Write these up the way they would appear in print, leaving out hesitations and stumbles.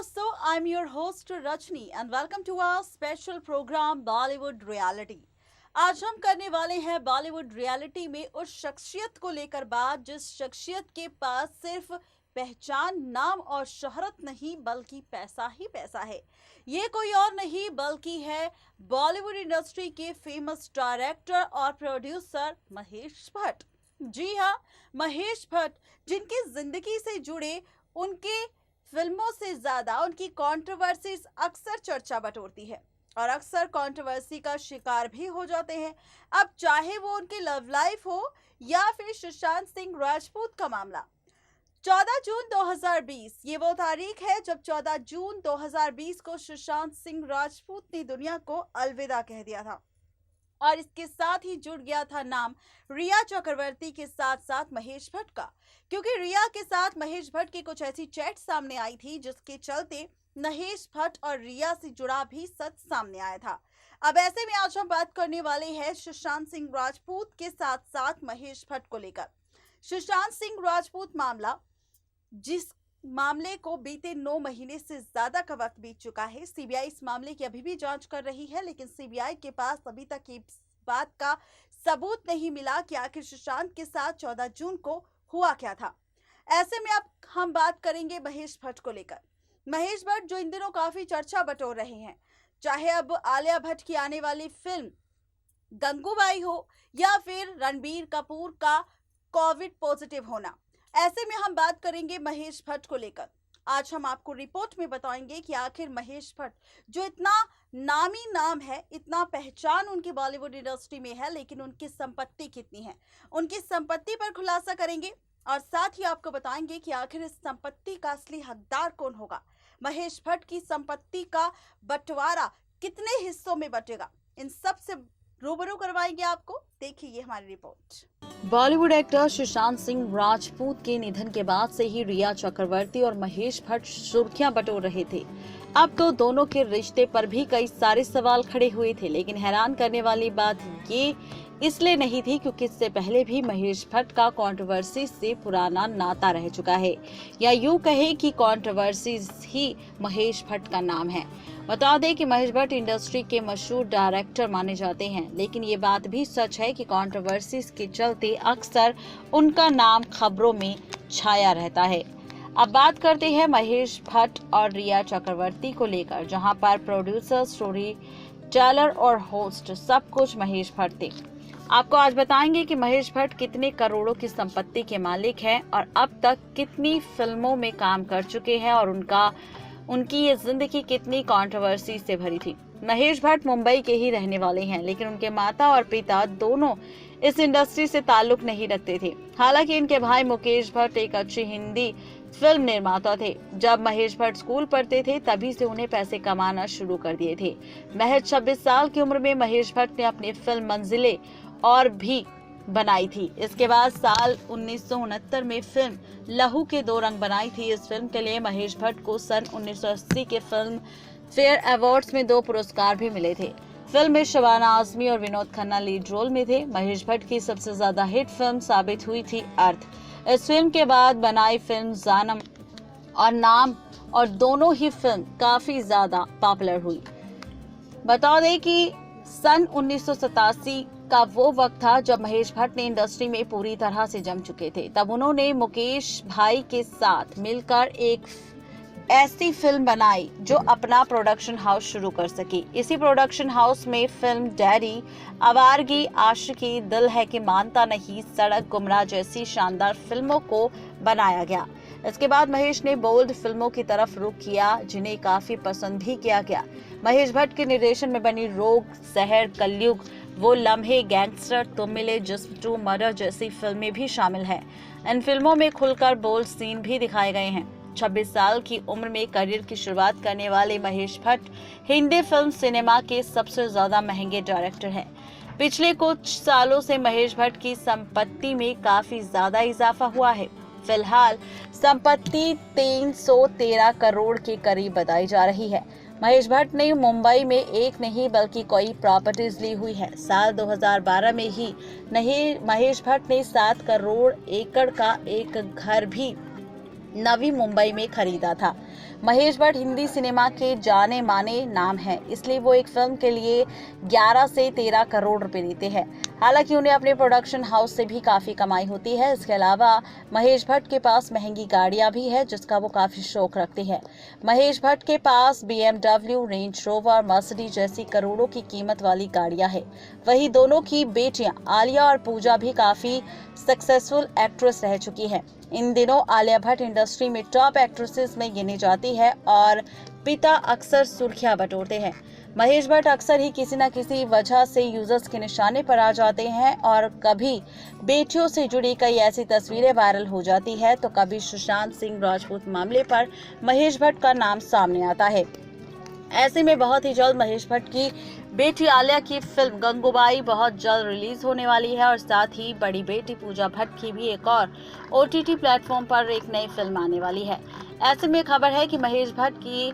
दोस्तों, I'm your host Rajni and welcome to our special program Bollywood Reality। आज हम करने वाले हैं बॉलीवुड रियलिटी में उस शख्सियत को लेकर बात जिस शख्सियत के पास सिर्फ पहचान, नाम और शोहरत नहीं बल्कि पैसा ही पैसा है। ये कोई और नहीं बल्कि है बॉलीवुड इंडस्ट्री के फेमस डायरेक्टर और प्रोड्यूसर महेश भट्ट। जी हाँ, महेश भट्ट, जिनकी जिंदगी से जुड़े उनके फिल्मों से ज्यादा उनकी कंट्रोवर्सीज अक्सर चर्चा बटोरती है और अक्सर कंट्रोवर्सी का शिकार भी हो जाते हैं। अब चाहे वो उनकी लव लाइफ हो या फिर सुशांत सिंह राजपूत का मामला। 14 जून 2020 ये वो तारीख है जब 14 जून 2020 को सुशांत सिंह राजपूत ने दुनिया को अलविदा कह दिया था और इसके साथ ही जुड़ गया था नाम रिया चक्रवर्ती के साथ साथ महेश भट्ट का, क्योंकि रिया के साथ महेश भट्ट की कुछ ऐसी चैट सामने आई थी जिसके चलते महेश भट्ट और रिया से जुड़ा भी सच सामने आया था। अब ऐसे में आज हम बात करने वाले हैं सुशांत सिंह राजपूत के साथ साथ महेश भट्ट को लेकर। सुशांत सिंह राजपूत मामला, जिस मामले को बीते 9 महीने से ज्यादा का वक्त बीत चुका है। सीबीआई इस मामले की अभी भी जांच कर रही है, लेकिन सीबीआई के पास अभी तक इस बात का सबूत नहीं मिला कि आखिर सुशांत के साथ 14 जून को हुआ क्या था। ऐसे में अब हम बात करेंगे महेश भट्ट को लेकर। महेश भट्ट जो इन दिनों काफी चर्चा बटोर रहे हैं, चाहे अब आलिया भट्ट की आने वाली फिल्म गंगूबाई हो या फिर रणबीर कपूर का कोविड पॉजिटिव होना। ऐसे में हम बात करेंगे महेश भट्ट को लेकर। आज हम आपको रिपोर्ट में बताएंगे कि आखिर महेश भट्ट जो इतना नामी नाम है, इतना पहचान उनकी बॉलीवुड इंडस्ट्री में है, लेकिन उनकी संपत्ति कितनी है, उनकी संपत्ति पर खुलासा करेंगे और साथ ही आपको बताएंगे कि आखिर इस संपत्ति का असली हकदार कौन होगा। महेश भट्ट की संपत्ति का बंटवारा कितने हिस्सों में बटेगा, इन सब से रूबरू करवाएंगे आपको। देखिए ये हमारी रिपोर्ट। बॉलीवुड एक्टर सुशांत सिंह राजपूत के निधन के बाद से ही रिया चक्रवर्ती और महेश भट्ट सुर्खियां बटोर रहे थे। अब तो दोनों के रिश्ते पर भी कई सारे सवाल खड़े हुए थे, लेकिन हैरान करने वाली बात ये इसलिए नहीं थी क्योंकि इससे पहले भी महेश भट्ट का कंट्रोवर्सी से पुराना नाता रह चुका है, या यूं कहे कि कंट्रोवर्सी ही महेश भट्ट का नाम है। बता दें कि महेश भट्ट इंडस्ट्री के मशहूर डायरेक्टर माने जाते हैं, लेकिन ये बात भी सच है कि कंट्रोवर्सीज के चलते अक्सर उनका नाम खबरों में छाया रहता है। अब बात करते हैं महेश भट्ट और रिया चक्रवर्ती को लेकर, जहां पर प्रोड्यूसर, स्टोरी टेलर और होस्ट सब कुछ महेश भट्ट थे। आपको आज बताएंगे कि महेश भट्ट कितने करोड़ों की संपत्ति के मालिक हैं और अब तक कितनी फिल्मों में काम कर चुके हैं और उनकी ये जिंदगी कितनी कंट्रोवर्सी से भरी थी। महेश भट्ट मुंबई के ही रहने वाले हैं, लेकिन उनके माता और पिता दोनों इस इंडस्ट्री से ताल्लुक नहीं रखते थे। हालांकि इनके भाई मुकेश भट्ट एक अच्छी हिंदी फिल्म निर्माता थे। जब महेश भट्ट स्कूल पढ़ते थे तभी से उन्हें पैसे कमाना शुरू कर दिए थे। महज 26 साल की उम्र में महेश भट्ट ने अपनी फिल्म मंजिलें और भी बनाई थी। इसके बाद साल 1969 में फिल्म लहू के 2 रंग बनाई थी। इस फिल्म के लिए महेश भट्ट को सन 1980 के फिल्म फेयर अवार्ड्स में 2 पुरस्कार भी मिले थे। फिल्म में शबाना आजमी और विनोद खन्ना लीड रोल में थे। महेश भट्ट की सबसे ज्यादा हिट फिल्म साबित हुई थी अर्थ। इस फिल्म के बाद बनाई फिल्म जानम और नाम, और दोनों ही फिल्म काफी ज्यादा पॉपुलर हुई। बता दें कि सन 1987 का वो वक्त था जब महेश भट्ट ने इंडस्ट्री में पूरी तरह से जम चुके थे। तब उन्होंने मुकेश भाई के साथ मिलकर एक ऐसी फिल्म बनाई जो अपना प्रोडक्शन हाउस शुरू कर सकी। इसी प्रोडक्शन हाउस में फिल्म डैडी, आवारगी, आशिकी, दिल है कि मानता नहीं, सड़क, गुमराह जैसी शानदार फिल्मों को बनाया गया। इसके बाद महेश ने बोल्ड फिल्मों की तरफ रुख किया, जिन्हें काफी पसंद भी किया गया। महेश भट्ट के निर्देशन में बनी रोग, शहर, कलयुग, वो लम्हे, गैंगस्टर, तुम मिले, जिस्म 2, मर्डर जैसी फिल्में भी शामिल हैं। इन फिल्मों में खुलकर बोल्ड सीन भी दिखाए गए हैं। 26 साल की उम्र में करियर की शुरुआत करने वाले महेश भट्ट हिंदी फिल्म सिनेमा के सबसे ज्यादा महंगे डायरेक्टर हैं। पिछले कुछ सालों से महेश भट्ट की संपत्ति में काफी ज्यादा इजाफा हुआ है। फिलहाल संपत्ति 313 करोड़ के करीब बताई जा रही है। महेश भट्ट ने मुंबई में एक नहीं बल्कि कई प्रॉपर्टीज ली हुई है। साल 2012 में ही नहीं, महेश भट्ट ने 7 करोड़ एकड़ का एक घर भी नवी मुंबई में खरीदा था। महेश भट्ट हिंदी सिनेमा के जाने माने नाम हैं, इसलिए वो एक फिल्म के लिए 11 से 13 करोड़ रुपए देते हैं। हालांकि उन्हें अपने प्रोडक्शन हाउस से भी काफ़ी कमाई होती है। इसके अलावा महेश भट्ट के पास महंगी गाड़ियां भी है, जिसका वो काफ़ी शौक रखते हैं। महेश भट्ट के पास BMW, रेंज रोवर, मर्सिडीज जैसी करोड़ों की कीमत वाली गाड़ियां हैं। वहीं दोनों की बेटियां आलिया और पूजा भी काफ़ी सक्सेसफुल एक्ट्रेस रह चुकी हैं। इन दिनों आलिया भट्ट इंडस्ट्री में टॉप एक्ट्रेसेस में गिनी जाती है और पिता अक्सर सुर्खियां बटोरते हैं। महेश भट्ट अक्सर ही किसी न किसी वजह से यूजर्स के निशाने पर आ जाते हैं और कभी बेटियों से जुड़ी कई ऐसी तस्वीरें वायरल हो जाती है, तो कभी सुशांत सिंह राजपूत मामले पर महेश भट्ट का नाम सामने आता है। ऐसे में बहुत ही जल्द महेश भट्ट की बेटी आलिया की फिल्म गंगूबाई बहुत जल्द रिलीज होने वाली है और साथ ही बड़ी बेटी पूजा भट्ट की भी एक और OTT प्लेटफॉर्म पर एक नई फिल्म आने वाली है। ऐसे में खबर है कि महेश भट्ट की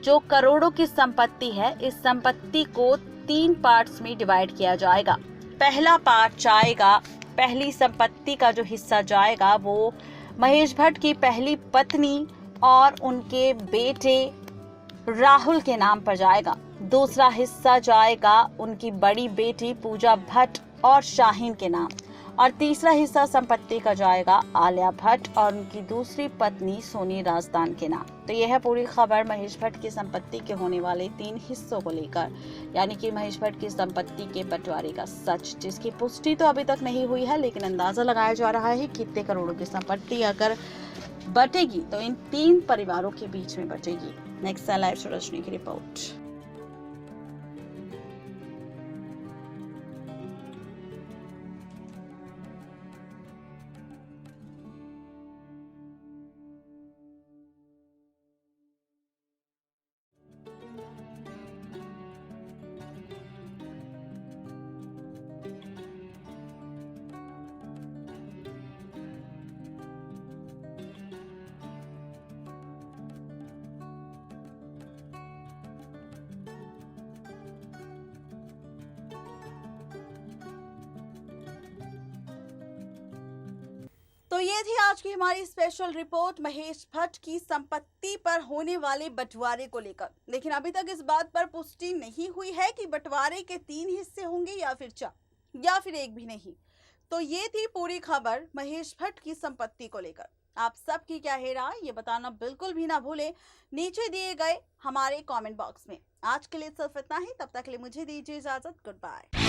जो करोड़ों की संपत्ति है, इस संपत्ति को 3 पार्ट्स में डिवाइड किया जाएगा। पहला पार्ट जाएगा, पहली संपत्ति का जो हिस्सा जाएगा वो महेश भट्ट की पहली पत्नी और उनके बेटे राहुल के नाम पर जाएगा। दूसरा हिस्सा जाएगा उनकी बड़ी बेटी पूजा भट्ट और शाहीन के नाम, और तीसरा हिस्सा संपत्ति का जाएगा आलिया भट्ट और उनकी दूसरी पत्नी सोनी राजदान के नाम। तो यह है पूरी खबर महेश भट्ट की संपत्ति के होने वाले 3 हिस्सों को लेकर, यानी कि महेश भट्ट की संपत्ति के बंटवारे का सच, जिसकी पुष्टि तो अभी तक नहीं हुई है, लेकिन अंदाजा लगाया जा रहा है कि कितने करोड़ों की संपत्ति अगर बटेगी तो इन 3 परिवारों के बीच में बटेगी। नेक्स्ट लाइव से रजनी की रिपोर्ट। तो ये थी आज की हमारी स्पेशल रिपोर्ट महेश भट्ट की संपत्ति पर होने वाले बंटवारे को लेकर। लेकिन अभी तक इस बात पर पुष्टि नहीं हुई है कि बंटवारे के 3 हिस्से होंगे या फिर 4 या फिर एक भी नहीं। तो ये थी पूरी खबर महेश भट्ट की संपत्ति को लेकर। आप सबकी क्या है राय, ये बताना बिल्कुल भी ना भूलें नीचे दिए गए हमारे कमेंट बॉक्स में। आज के लिए सिर्फ इतना ही, तब तक के लिए मुझे दीजिए इजाजत। Good bye.